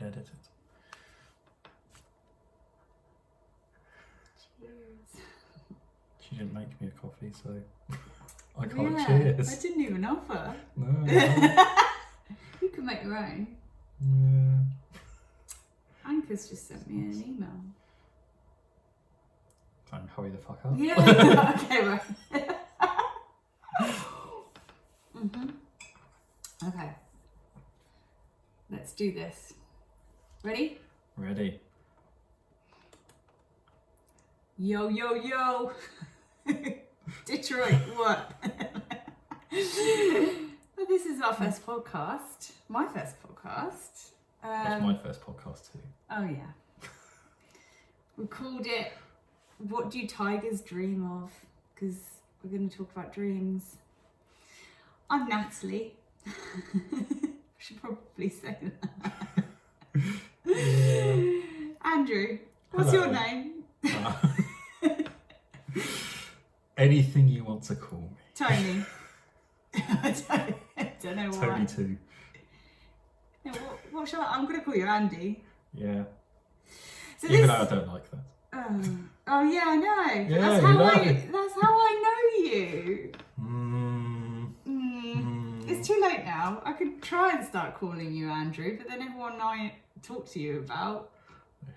edit it. Cheers. She didn't make me a coffee, so I can't cheers. I didn't even offer. No. You can make your own. Yeah. Anchor's just sent me an email. Don't hurry the fuck up. Yeah. Okay, right. Okay. Let's do this. Ready? Ready. Yo, yo, yo. Detroit, what? Well, this is our first podcast. My first podcast. That's my first podcast too. Oh, yeah. We called it What Do Tigers Dream Of? Because we're going to talk about dreams. I'm Natalie. I should probably say that. Yeah. Andrew, what's Hello. your name? Anything you want to call me. Tony. I don't know why. Tony too. No, what shall I'm going to call you Andy. Yeah. So Even though I don't like that. Oh yeah, I know. Yeah, that's you how know. that's how I know you. It's too late now. I could try and start calling you Andrew, but then everyone I talk to you about,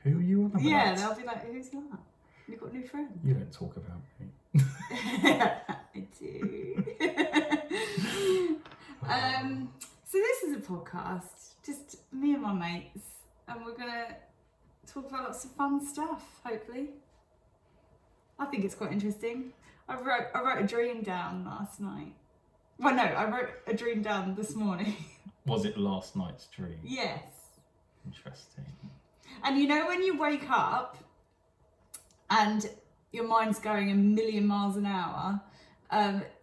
Who are you on about? yeah, they'll be like, "Who's that? You've got new friends." You don't talk about me. I do. So this is a podcast, just me and my mates, and we're gonna talk about lots of fun stuff. Hopefully, I think it's quite interesting. I wrote a dream down last night. Well, no, I wrote a dream down this morning. Was it last night's dream? Yes. Interesting. And you know when you wake up and your mind's going a million miles an hour,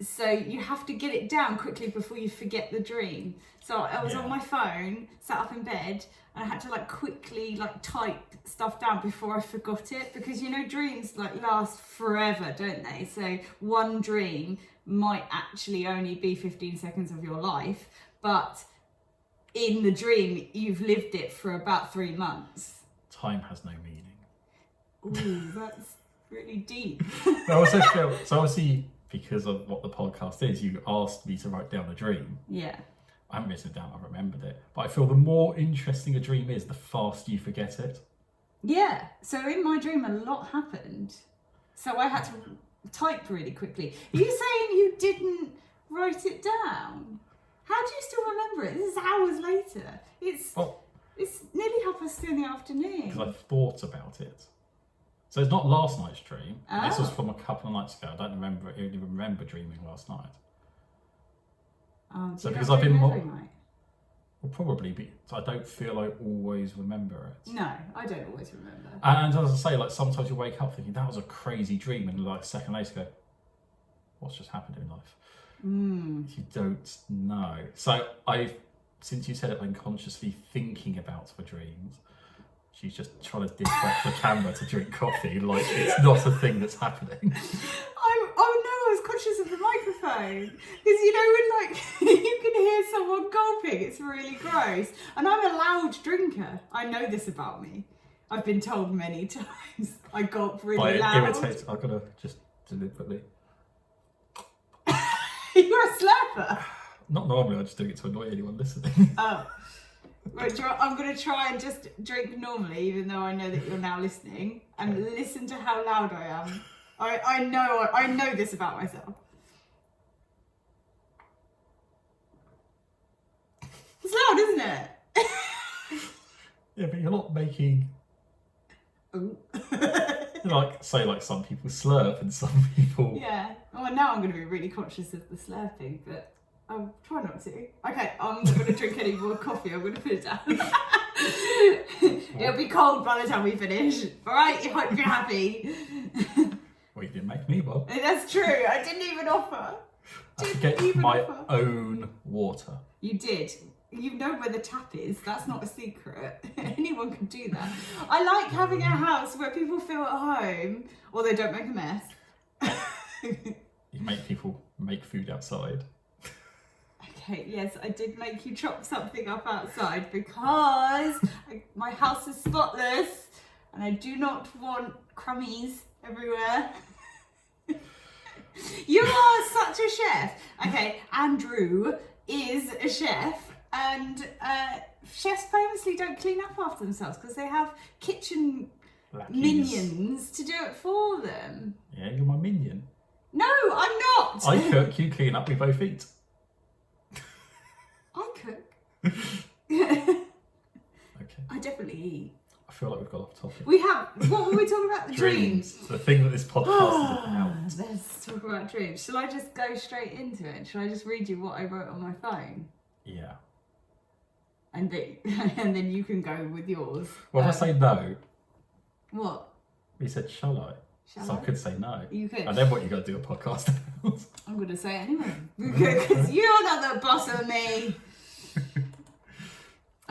so you have to get it down quickly before you forget the dream. So I was on my phone, sat up in bed, and I had to quickly type stuff down before I forgot it, because you know dreams last forever, don't they? So one dream might actually only be 15 seconds of your life, but in the dream you've lived it for about 3 months. Time has no meaning. Ooh, that's really deep. I also feel, so obviously because of what the podcast is, you asked me to write down a dream. Yeah. I haven't written it down, I remembered it. But I feel the more interesting a dream is, the faster you forget it. Yeah. So in my dream, a lot happened. So I had to type really quickly. Are you saying you didn't write it down? How do you still remember it? This is hours later. It's nearly 2:30 in the afternoon. Because I thought about it. So it's not last night's dream. Oh. This was from a couple of nights ago. I don't even remember dreaming last night. Oh, do So you because not I've been dream more, every night? well, probably, but I don't feel I always remember it. No, I don't always remember. And as I say, sometimes you wake up thinking that was a crazy dream, and a second later go, what's just happened in life? You don't know. So since you said it, I'm consciously thinking about the dreams. She's just trying to distract the camera to drink coffee, like it's not a thing that's happening. Oh no, I was conscious of the microphone. Because you know when you can hear someone gulping, it's really gross. And I'm a loud drinker. I know this about me. I've been told many times. I gulp really loud. Irritates. I've got to just deliberately. You're a slapper. Not normally, I just do it to annoy anyone listening. Oh. Right, I'm going to try and just drink normally, even though I know that you're now listening, and listen to how loud I am. I know this about myself. It's loud, isn't it? Yeah, but you're not making. Ooh. Say some people slurp and some people. Yeah. Well, now I'm going to be really conscious of the slurping, but I'll try not to. Okay, I'm not going to drink any more coffee. I'm going to put it down. It'll be cold by the time we finish. All right, I hope you're happy. Well, you didn't make me one. That's true. I didn't even offer. I had to get my own water. You did. You know where the tap is. That's not a secret. Anyone can do that. I like having a house where people feel at home, or they don't make a mess. You make people make food outside. Okay. Okay, yes, I did make you chop something up outside because my house is spotless and I do not want crummies everywhere. You are such a chef. Okay, Andrew is a chef, and chefs famously don't clean up after themselves because they have kitchen minions to do it for them. Yeah, you're my minion. No, I'm not. I cook, you clean up, we both eat. I cook. Okay. I definitely eat. I feel like we've got off topic. We have. What were we talking about? The dreams. The thing that this podcast is about. Let's talk about dreams. Shall I just go straight into it? Shall I just read you what I wrote on my phone? Yeah. And then you can go with yours. Well, if I say no. What? You said, shall I? So I could say no. You could. And then what you got to do a podcast about? I'm going to say it anyway. Because you're not the boss of me.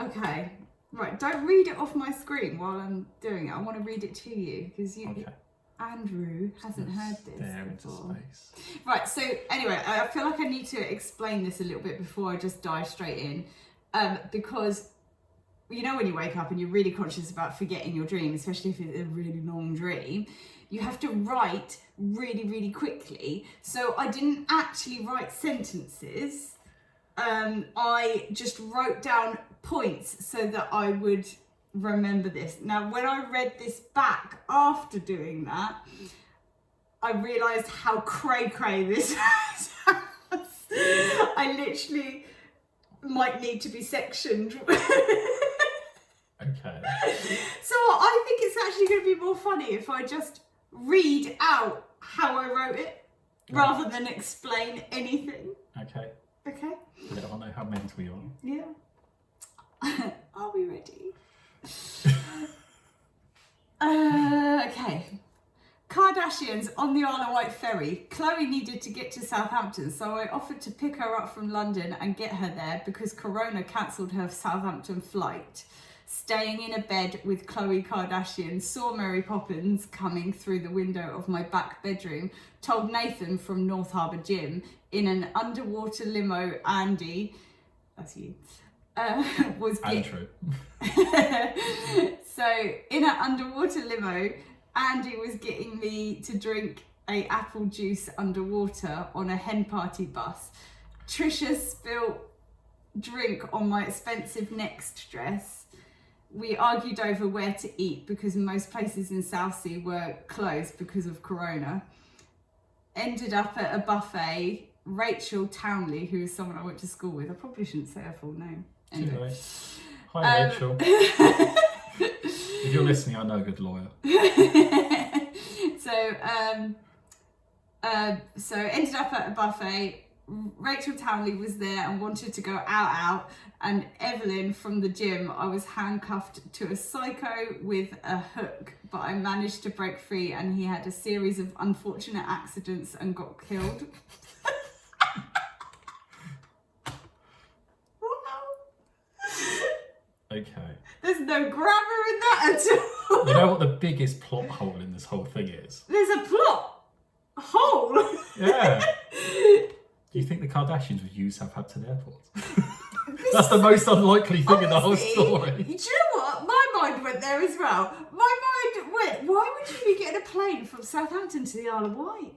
Okay. Right, don't read it off my screen while I'm doing it. I want to read it to you because Andrew hasn't heard this There before. into space. Right, so anyway, I feel like I need to explain this a little bit before I just dive straight in. Because you know when you wake up and you're really conscious about forgetting your dream, especially if it's a really long dream, you have to write really, really quickly. So I didn't actually write sentences. I just wrote down points so that I would remember this. Now, when I read this back after doing that, I realised how cray-cray this was. I literally might need to be sectioned. Okay. So I think it's actually going to be more funny if I just read out how I wrote it rather than explain anything. Okay. Okay? Yeah, I know how mental we are. Yeah. Are we ready? Okay. Kardashians on the Isle of Wight ferry. Chloe needed to get to Southampton, so I offered to pick her up from London and get her there because Corona cancelled her Southampton flight. Staying in a bed with Chloe Kardashian, saw Mary Poppins coming through the window of my back bedroom, told Nathan from North Harbour Gym in an underwater limo, Andy, that's you, was Andrew. So in an underwater limo, Andy was getting me to drink a apple juice underwater on a hen party bus. Trisha spilt drink on my expensive Next dress. We argued over where to eat because most places in Southsea were closed because of Corona. Ended up at a buffet. Rachel Townley, who is someone I went to school with. I probably shouldn't say her full name. Anyway. Hi, Rachel. If you're listening, I know a good lawyer. So ended up at a buffet. Rachel Townley was there and wanted to go out, and Evelyn from the gym, I was handcuffed to a psycho with a hook, but I managed to break free and he had a series of unfortunate accidents and got killed. Okay. There's no grammar in that at all. You know what the biggest plot hole in this whole thing is? There's a plot hole. Yeah. Do you think the Kardashians would use Southampton Airport? That's the most unlikely thing in the whole story. Do you know what? My mind went there as well. My mind went, why would you be getting a plane from Southampton to the Isle of Wight?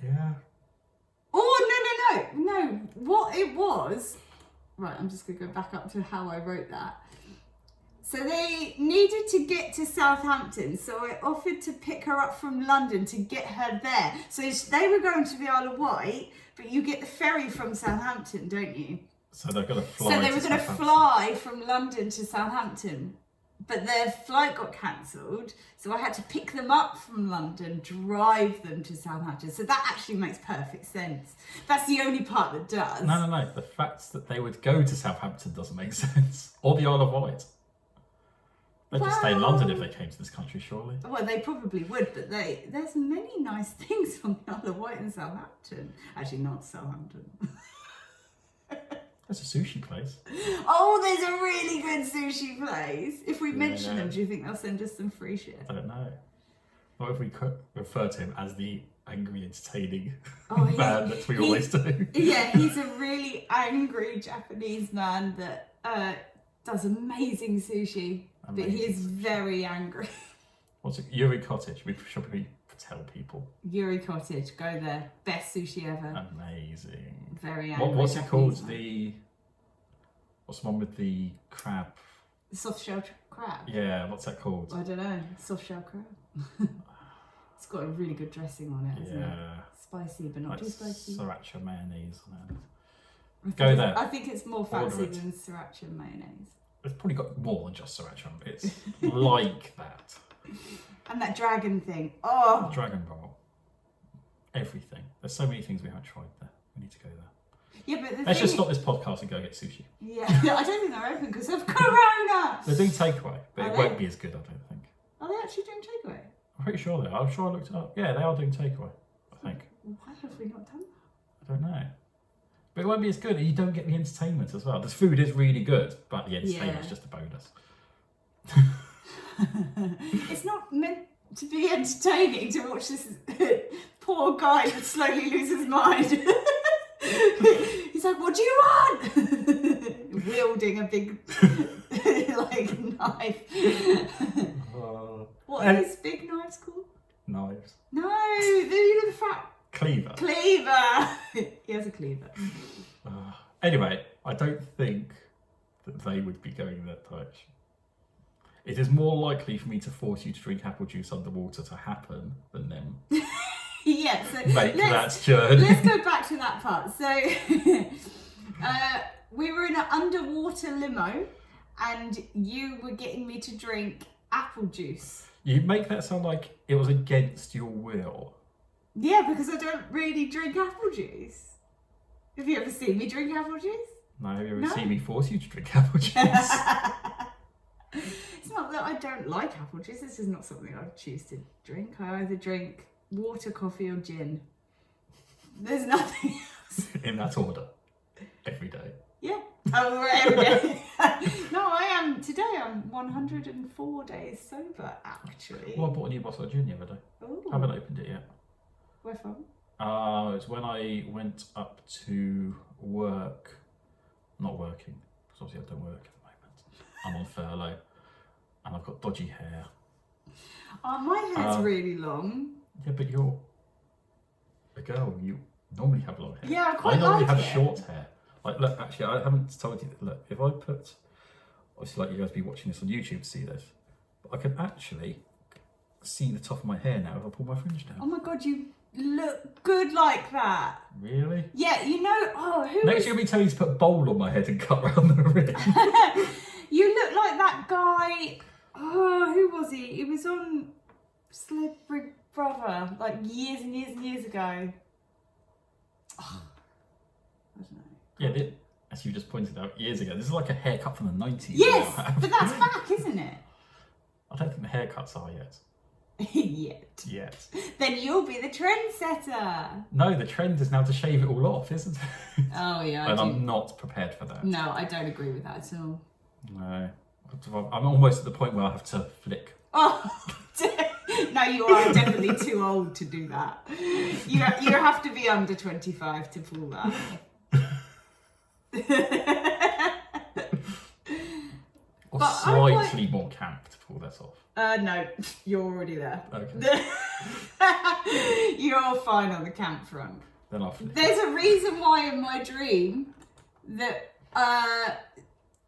Yeah. Oh, no. What it was... Right, I'm just going to go back up to how I wrote that. So they needed to get to Southampton, so I offered to pick her up from London to get her there. So they were going to the Isle of Wight, but you get the ferry from Southampton, don't you? So they're going to fly. So they were going to fly from London to Southampton, but their flight got cancelled. So I had to pick them up from London, drive them to Southampton. So that actually makes perfect sense. That's the only part that does. No. The fact that they would go to Southampton doesn't make sense. Or the Isle of Wight. They'd just stay in London if they came to this country, surely. Well, they probably would, but there's many nice things on the Isle of Wight and Southampton. Actually, not Southampton. There's a sushi place. Oh, there's a really good sushi place. If we mention them, do you think they'll send us some free shit? I don't know. What if we could refer to him as the angry, entertaining Oh, man that we always do. Yeah, he's a really angry Japanese man that does amazing sushi, but he is very angry. What's it? Yuri Cottage. We should probably tell people. Yuri Cottage, go there. Best sushi ever. Amazing. Very angry. What's it called? Man. What's the one with the crab? The soft shell crab. Yeah, what's that called? I don't know. Soft shell crab. It's got a really good dressing on it, hasn't it? Spicy, but not like too spicy. Sriracha mayonnaise on it. Go there. I think it's more fancy it. than sriracha mayonnaise. It's probably got more than just sriracha. It's like that. And that dragon thing. Oh! Dragon roll. Everything. There's so many things we haven't tried there. We need to go there. Yeah, but let's just stop this podcast and go get sushi. Yeah, I don't think they're open because of Corona. They're doing takeaway, but it won't be as good, I don't think. Are they actually doing takeaway? I'm pretty sure they are. I'm sure I looked it up. Yeah, they are doing takeaway, I think. Why have we not done that? I don't know. But it won't be as good, and you don't get the entertainment as well. The food is really good, but the entertainment is just a bonus. It's not meant to be entertaining to watch this poor guy that slowly lose his mind. He's like, what do you want? Wielding a big knife. What are these big knives called? Knives. No, you know the fat... Cleaver. He has a cleaver. Anyway, I don't think that they would be going that direction. It is more likely for me to force you to drink apple juice underwater to happen than them. Yeah, so make that journey. Let's go back to that part. So we were in an underwater limo and you were getting me to drink apple juice. You make that sound like it was against your will. Yeah, because I don't really drink apple juice. Have you ever seen me drink apple juice? No, have you ever seen me force you to drink apple juice? It's not that I don't like apple juice, this is not something I choose to drink. I either drink water, coffee or gin. There's nothing else. In that order. Every day. Yeah. Oh, every day. No, I am. Today I'm 104 days sober, actually. Well, I bought a new bottle of gin the other day. Ooh. I haven't opened it yet. Where from? It's when I went up to work. Not working, because obviously I don't work at the moment. I'm on furlough. And I've got dodgy hair. Oh, my hair's really long. Yeah, but you're a girl. You normally have long hair. Yeah, I quite I normally like have it. short hair. Like, look, actually, I haven't told you. Look, if I put, obviously, like you guys be watching this on YouTube to see this, but I can actually see the top of my hair now if I pull my fringe down. Oh my god, you look good like that. Really? Yeah, you know. Oh, who? Next year, I'll be telling you to put a bowl on my head and cut around the rim. You look like that guy. Oh, who was he? He was on Celebrity Brother like years and years and years ago. Oh, I don't know. Yeah, as you just pointed out years ago, this is like a haircut from the 90s. Yes, but that's back, isn't it? I don't think the haircuts are yet. Yet. Then you'll be the trendsetter. No, the trend is now to shave it all off, isn't it? Oh yeah. And I'm not prepared for that. No, I don't agree with that at all. No. I'm almost at the point where I have to flick. Oh, no, you are definitely too old to do that. You have to be under 25 to pull that. Or slightly more camp to pull this off. No, you're already there. Okay. You're fine on the camp front. Then I'll flick. There's a reason why in my dream that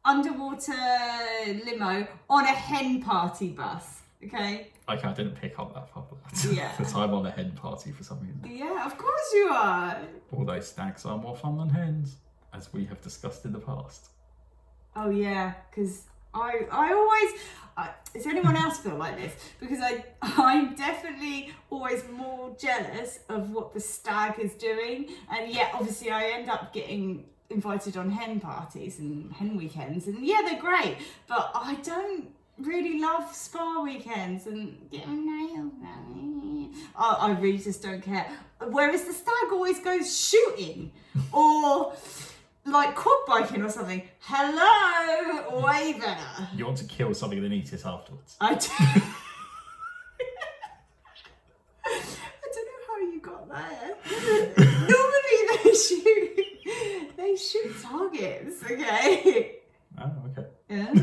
underwater limo on a hen party bus. Okay. Okay, I didn't pick up that part of that. Yeah. Because I'm on a hen party for some reason. Yeah, of course you are. Although stags are more fun than hens, as we have discussed in the past. Oh yeah, because I always. Does anyone else feel like this? Because I'm definitely always more jealous of what the stag is doing, and yet obviously I end up getting invited on hen parties and hen weekends, and yeah, they're great, but I don't really love spa weekends and getting nails done. I really just don't care. Whereas the stag always goes shooting or like quad biking or something. Hello, way better. You want to kill something and then eat it afterwards. I do. I don't know how you got there. Normally they shoot targets, okay? Oh, okay. Yeah.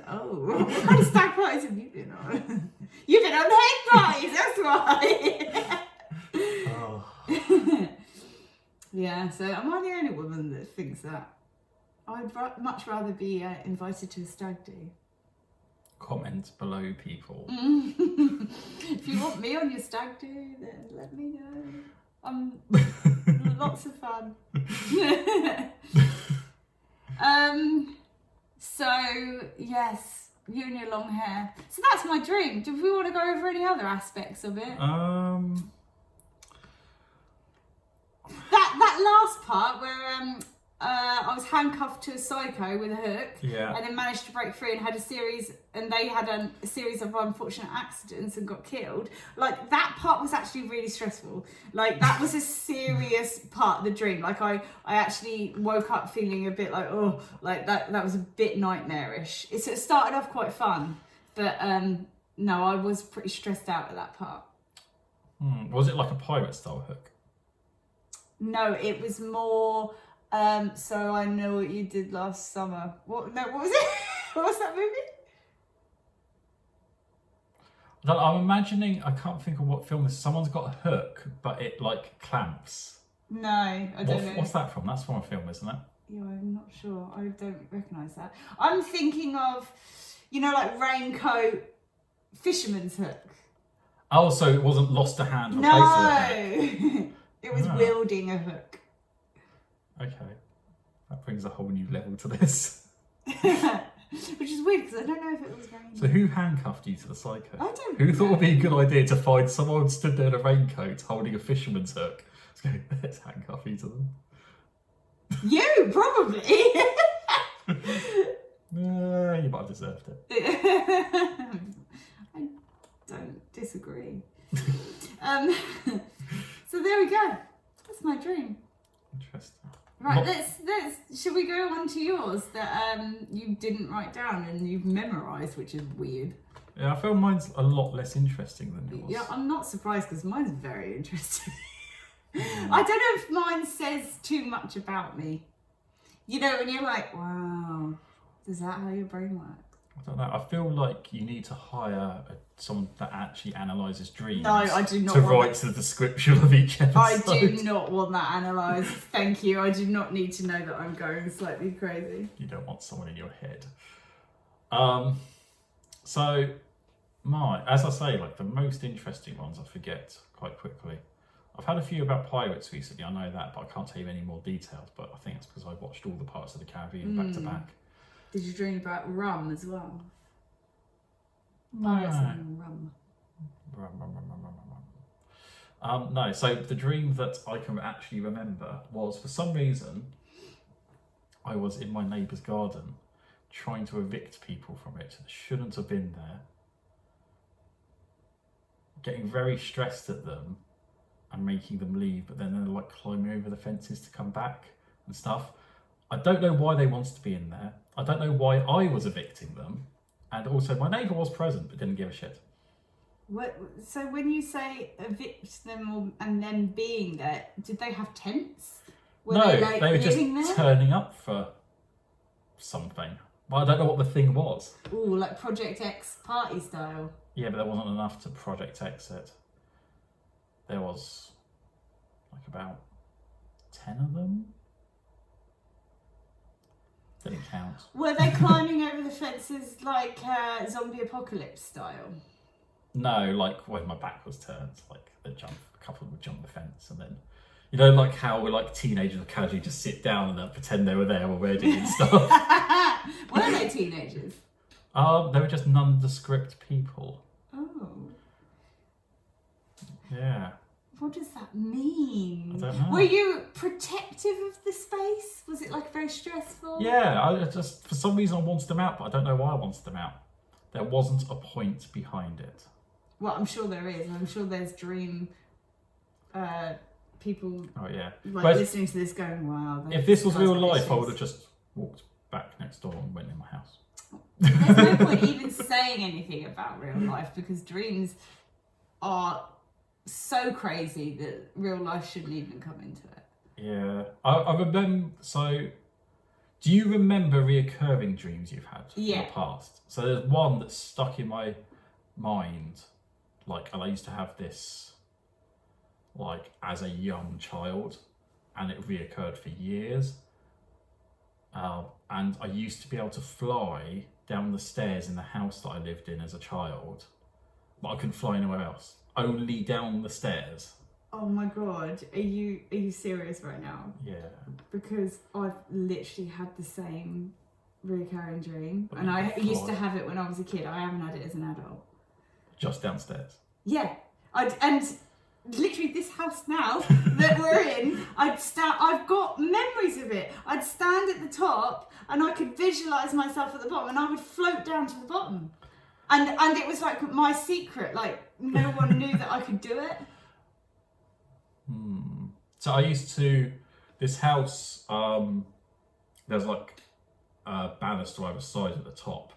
Oh, what kind of stag parties have you been on? You've been on head parties, that's why. Oh. Yeah, so am I the only woman that thinks that? I'd much rather be invited to a stag do. Comment below, people. If you want me on your stag do, then let me know. Lots of fun. So yes, you and your long hair. So that's my dream. Do we want to go over any other aspects of it? That last part where I was handcuffed to a psycho with a hook, Yeah. and then managed to break free and had a series of unfortunate accidents and got killed. Like, that part was actually really stressful. Like, that was a serious part of the dream. Like, I actually woke up feeling a bit like, oh, like that was a bit nightmarish. It started off quite fun, but no, I was pretty stressed out at that part. Was it like a pirate style hook? No, it was more. So I know what you did last summer. What was it? What was that movie? I'm imagining, I can't think of what film this is. Someone's got a hook, but it like clamps. No, I don't know. What's that from? That's from a film, isn't it? Yeah, I'm not sure. I don't recognise that. I'm thinking of, like raincoat fisherman's hook. Oh, so it wasn't lost a hand. No, it was wielding a hook. Okay, that brings a whole new level to this. Which is weird because I don't know if it was raining. So who handcuffed you to the psycho? I don't Who know. thought it would be a good idea to find someone stood there in a raincoat holding a fisherman's hook? Let's handcuff you to them. You, probably. You might have deserved it. I don't disagree. So there we go. That's my dream. Interesting. Right, let's should we go on to yours that you didn't write down and you've memorised, which is weird. Yeah, I feel mine's a lot less interesting than yours. Yeah, I'm not surprised because mine's very interesting. I don't know if mine says too much about me. When you're like, wow, is that how your brain works? I don't know. I feel like you need to hire someone that actually analyses dreams. No, I do not. To write the description of each episode. I do not want that analysed. Thank you. I do not need to know that I'm going slightly crazy. You don't want someone in your head. So, as I say, like the most interesting ones I forget quite quickly. I've had a few about pirates recently, I know that, but I can't tell you any more details. But I think it's because I watched all the Pirates of the Caribbean back to back. Did you dream about rum as well? No. Pirates and rum. No, so the dream that I can actually remember was, for some reason, I was in my neighbour's garden trying to evict people from it that shouldn't have been there, getting very stressed at them and making them leave, but then they're like climbing over the fences to come back and stuff. I don't know why they wanted to be in there. I don't know why I was evicting them. And also my neighbour was present but didn't give a shit. So when you say evict them and them being there, did they have tents? No, they were just turning up for something. Well, I don't know what the thing was. Ooh, like Project X party style. Yeah, but there wasn't enough to Project X it. There was like about 10 of them. Didn't count. Were they climbing over the fences like zombie apocalypse style? No, like when my back was turned, like a couple would jump the fence, and then like how we're like teenagers would casually just sit down and they'll pretend they were there already and stuff. Were they teenagers? They were just nondescript people. Oh. Yeah. What does that mean? I don't know. Were you protective of the space? Was it like very stressful? Yeah, I just, for some reason I wanted them out, but I don't know why I wanted them out. There wasn't a point behind it. Well, I'm sure there is. I'm sure there's dream people listening to this going, wow. If this was real life, I would have just walked back next door and went in my house. There's no point even saying anything about real life because dreams are so crazy that real life shouldn't even come into it. Yeah. I remember, so do you remember reoccurring dreams you've had in the past? So there's one that's stuck in my mind, like, and I used to have this, like, as a young child, and it reoccurred for years. And I used to be able to fly down the stairs in the house that I lived in as a child, but I couldn't fly anywhere else. Only down the stairs. Oh my god, are you serious right now? Yeah. Because I've literally had the same recurring dream, But and you I can used to fly. have it when I was a kid. I haven't had it as an adult. Just downstairs. Yeah, and literally this house now that we're in, I've got memories of it. I'd stand at the top and I could visualise myself at the bottom, and I would float down to the bottom. And it was like my secret, like no one knew that I could do it. So I used to, this house, there's like a banister either side at the top,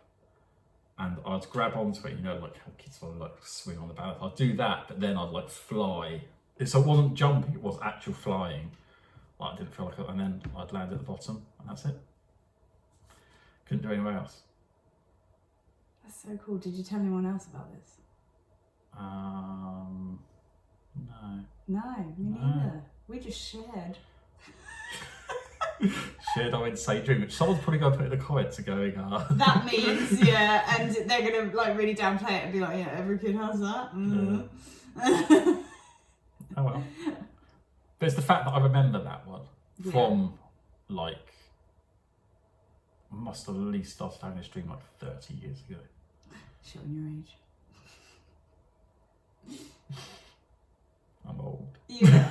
and I'd grab onto it, you know, like how kids will like swing on the banister. I'd do that, but then I'd like fly. So it wasn't jumping, it was actual flying. Like I didn't feel like it, and then I'd land at the bottom, and that's it. Couldn't do anywhere else. That's so cool. Did you tell anyone else about this? No. No, me neither. We just shared. Shared our insane dream, which someone's probably going to put in the comments and going, That means, yeah, and they're going to like really downplay it and be like, yeah, every kid has that. Oh well. But it's the fact that I remember that one from like, I must have at least started having this dream like 30 years ago. Showing your age. I'm old. Yeah.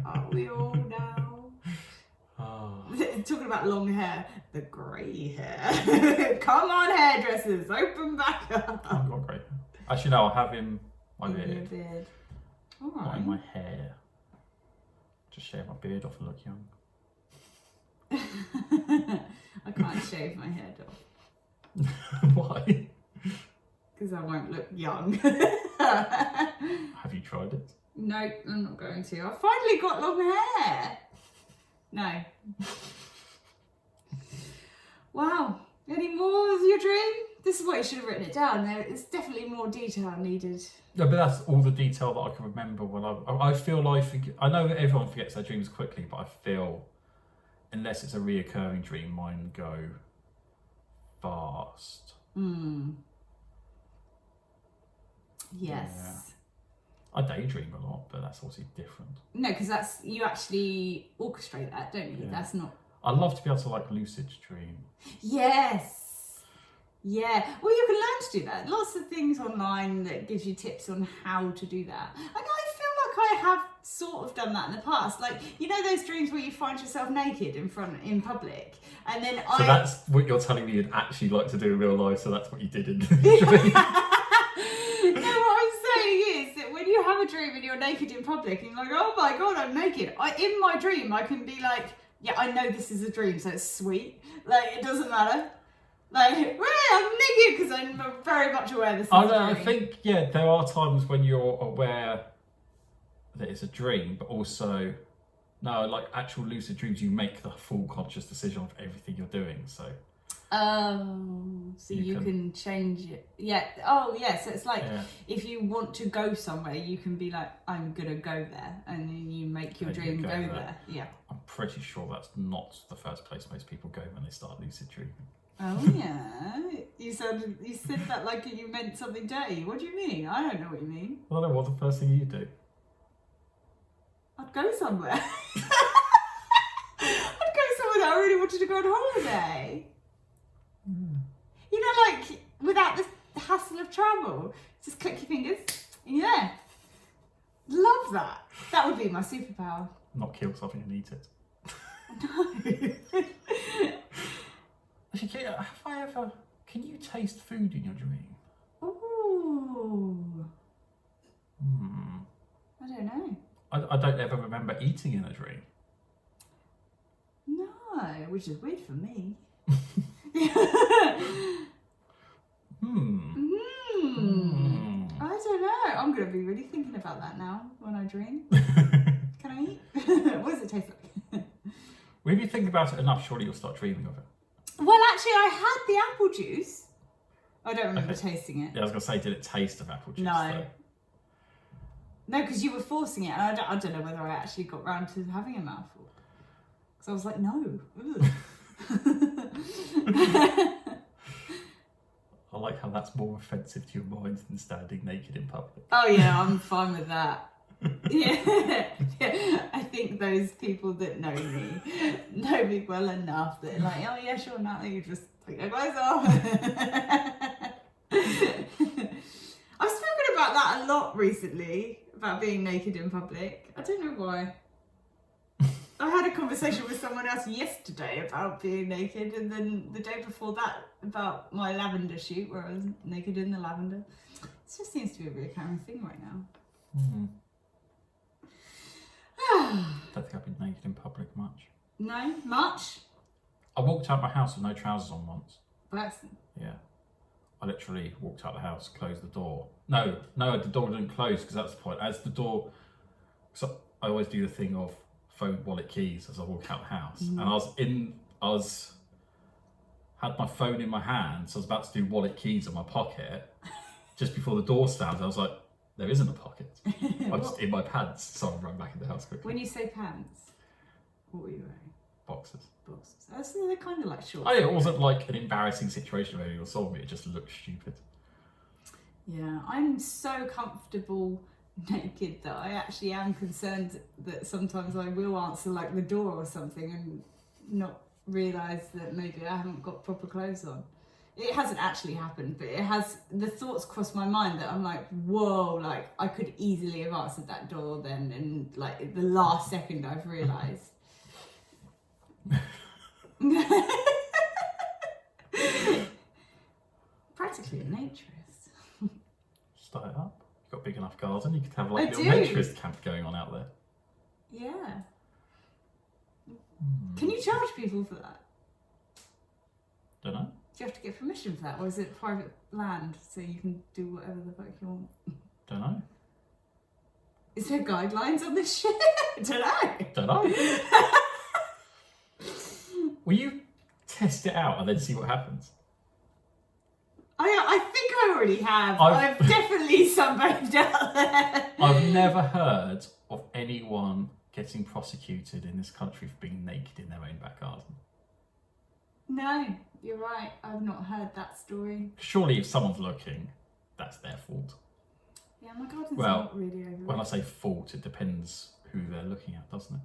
Are we all now? Oh. Talking about long hair, the grey hair. Come on, hairdressers, open back up. I've got great. Actually, no, I have in my In your beard. beard. All Not right. in my hair. Just shave my beard off and look young. I can't shave my head off Why? because I won't look young. Have you tried it? No, I'm not going to. I finally got long hair. No. Wow. Any more of your dream? This is why you should have written it down. There's definitely more detail needed. No, but that's all the detail that I can remember when I feel like, I know that everyone forgets their dreams quickly, but I feel, unless it's a reoccurring dream, mine go fast. Yes. Yeah. I daydream a lot, but that's obviously different. No, because that's, you actually orchestrate that, don't you? Yeah. That's not... I'd love to be able to like lucid dream. Yes. Yeah. Well, you can learn to do that. Lots of things online that gives you tips on how to do that. And I feel like I have sort of done that in the past. Like, you know those dreams where you find yourself naked in public, and then So that's what you're telling me you'd actually like to do in real life, so that's what you did in the dream. No, what I'm saying is that when you have a dream and you're naked in public and you're like, oh my god, I'm naked. In my dream, I can be like, yeah, I know this is a dream, so it's sweet. Like, it doesn't matter. Like, well, I'm naked because I'm very much aware this is a dream. I think, yeah, there are times when you're aware that it's a dream, but also, no, like actual lucid dreams, you make the full conscious decision of everything you're doing, so. So you can change it. Yeah. Oh, yeah. So it's like, Yeah. if you want to go somewhere, you can be like, I'm gonna go there, and then you make your And you dream go go there. there. Yeah. I'm pretty sure that's not the first place most people go when they start lucid dreaming. Oh yeah. You said that like you meant something dirty. What do you mean? I don't know what you mean. I don't know, what's the first thing you do? I'd go somewhere. I'd go somewhere that I really wanted to go on holiday. You know, like without the hassle of travel. Just click your fingers and you're there. Love that. That would be my superpower. Not kill something and eat it. No. Actually, can you taste food in your dream? Ooh. I don't know. I don't ever remember eating in a dream. No, which is weird for me. I don't know. I'm going to be really thinking about that now when I dream. Can I eat? What does it taste like? Well, if you think about it enough, surely you'll start dreaming of it. Well, actually, I had the apple juice. I don't remember tasting it. Yeah, I was going to say, did it taste of apple juice? No. Though? No, because you were forcing it, and I don't know whether I actually got round to having a mouthful. Because I was like, no. I like how that's more offensive to your mind than standing naked in public. Oh yeah, I'm fine with that. Yeah. I think those people that know me well enough that are like, oh yeah, sure, Natalie, you just take your clothes off. I've spoken about that a lot recently, about being naked in public. I don't know why. I had a conversation with someone else yesterday about being naked, and then the day before that about my lavender shoot where I was naked in the lavender. It just seems to be a recurring thing right now. Don't think I've been naked in public much. No? Much? I walked out my house with no trousers on once. By accident? Yeah. I literally walked out the house, closed the door. No, the door didn't close because that's the point. As the door... So I always do the thing of phone, wallet, keys as I walk out the house. And I had my phone in my hand, so I was about to do wallet, keys in my pocket. Just before the door slammed, I was like, there isn't a pocket. I'm just in my pants, so I ran back in the house quickly. When you say pants, what were you wearing? Boxes. So they're kind of like shorts. Oh yeah, it wasn't like an embarrassing situation where anyone saw me, it just looked stupid. Yeah, I'm so comfortable naked that I actually am concerned that sometimes I will answer like the door or something and not realise that maybe I haven't got proper clothes on. It hasn't actually happened, but it has. The thoughts cross my mind that I'm like, whoa, like I could easily have answered that door then, and like the last second I've realised. Practically a naturist. Start it up. You've got a big enough garden, you could have like a little naturist camp going on out there. Yeah. Can you charge people for that? Don't know. Do you have to get permission for that, or is it private land so you can do whatever the fuck you want? Don't know. Is there guidelines on this shit? Don't know. Will you test it out and then see what happens? I think I already have. I've definitely sunbathed out there. I've never heard of anyone getting prosecuted in this country for being naked in their own back garden. No, you're right. I've not heard that story. Surely if someone's looking, that's their fault. Yeah, my garden's not really over. When I say fault, it depends who they're looking at, doesn't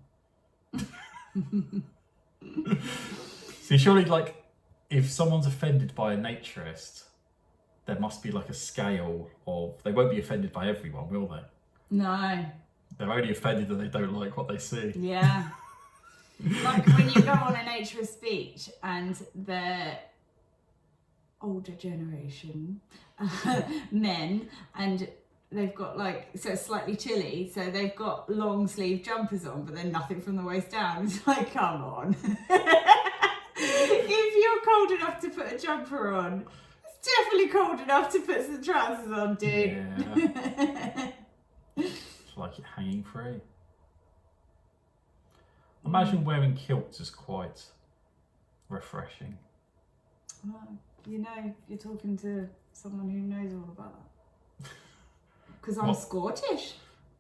it? See, surely, like, if someone's offended by a naturist, there must be like a scale of... They won't be offended by everyone, will they? No. They're only offended that they don't like what they see. Yeah. Like when you go on a naturist beach and they're older generation men, and they've got like, so it's slightly chilly, so they've got long sleeve jumpers on, but then nothing from the waist down. It's like, come on. If you're cold enough to put a jumper on, it's definitely cold enough to put some trousers on, dude. Yeah. It's like it hanging free. Imagine wearing kilts is quite refreshing. Well, you know, you're talking to someone who knows all about that. Because I'm Scottish.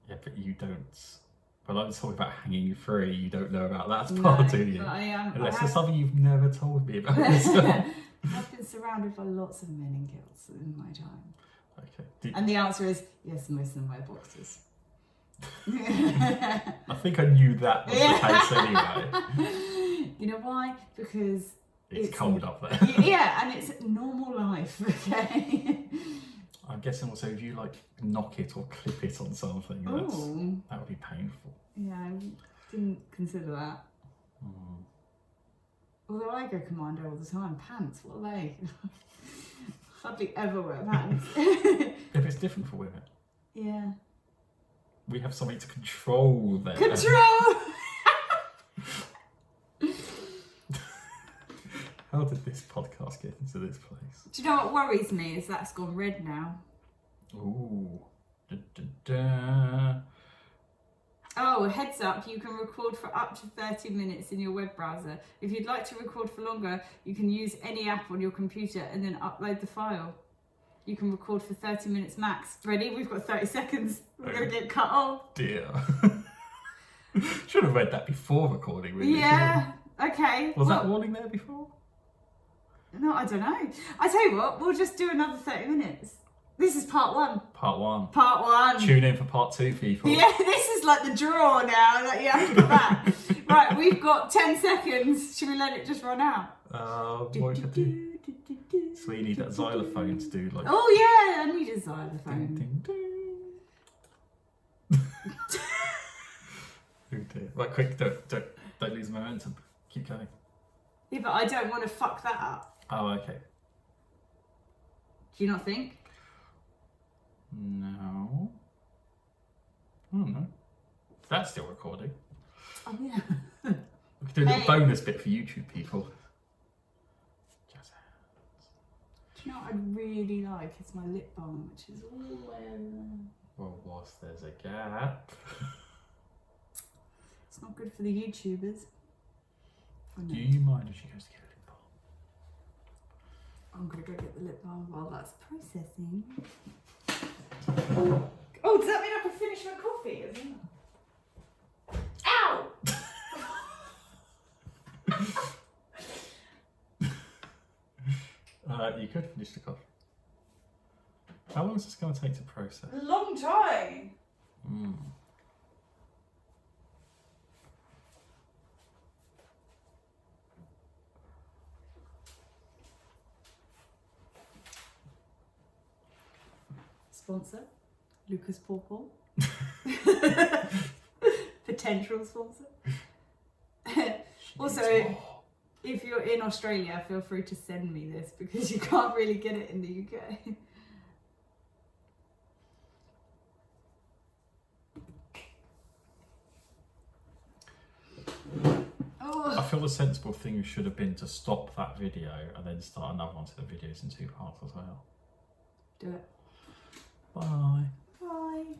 Yeah, but you don't. But I'm talking about hanging free. You don't know about that part, do you? But I am. Unless there's something you've never told me about yourself. I've been surrounded by lots of men in kilts in my time. Okay. And the answer is yes, most of them wear boxers. I think I knew that was the case anyway. You know why? Because it's cold up there. Yeah, and it's normal life, okay? I'm guessing also if you like knock it or clip it on something, that would be painful. Yeah, I didn't consider that. Although I go commando all the time. Pants, what are they? Hardly ever wear pants. If it's different for women. Yeah. We have something to control there. Control! How did this podcast get into this place? Do you know what worries me is that's gone red now. Ooh. Oh, heads up, you can record for up to 30 minutes in your web browser. If you'd like to record for longer, you can use any app on your computer and then upload the file. You can record for 30 minutes max. Ready? We've got 30 seconds. We're going to get cut off. Dear. Should have read that before recording, really. Yeah, okay. Was that warning there before? No, I don't know. I tell you what, we'll just do another 30 minutes. This is part one. Part one. Part one. Tune in for part two, people. Yeah, this is like the draw now that you have to go back. Right, we've got 10 seconds. Should we let it just run out? What should I do? So you need that xylophone to do like... Oh yeah, I need a xylophone. Ding, ding, ding. Oh dear. Right, quick, don't lose momentum. Keep going. Yeah, but I don't want to fuck that up. Oh, okay. Do you not think? No. I don't know. That's still recording. Oh yeah. We can do a little bonus bit for YouTube people. Jazz hands. Do you know what I'd really like? It's my lip balm, which is all Well, whilst there's a gap. It's not good for the YouTubers. Do you mind if she goes to get a lip balm? I'm gonna go get the lip balm while that's processing. Oh, does that mean I can finish my coffee as well? Ow! You could finish the coffee. How long is this going to take to process? A long time. Sponsor, Lucas Pawpaw. Potential sponsor. Also, if you're in Australia, feel free to send me this because you can't really get it in the UK. I feel the sensible thing should have been to stop that video and then start another one so the video's in 2 parts as well. Do it. Bye. Bye.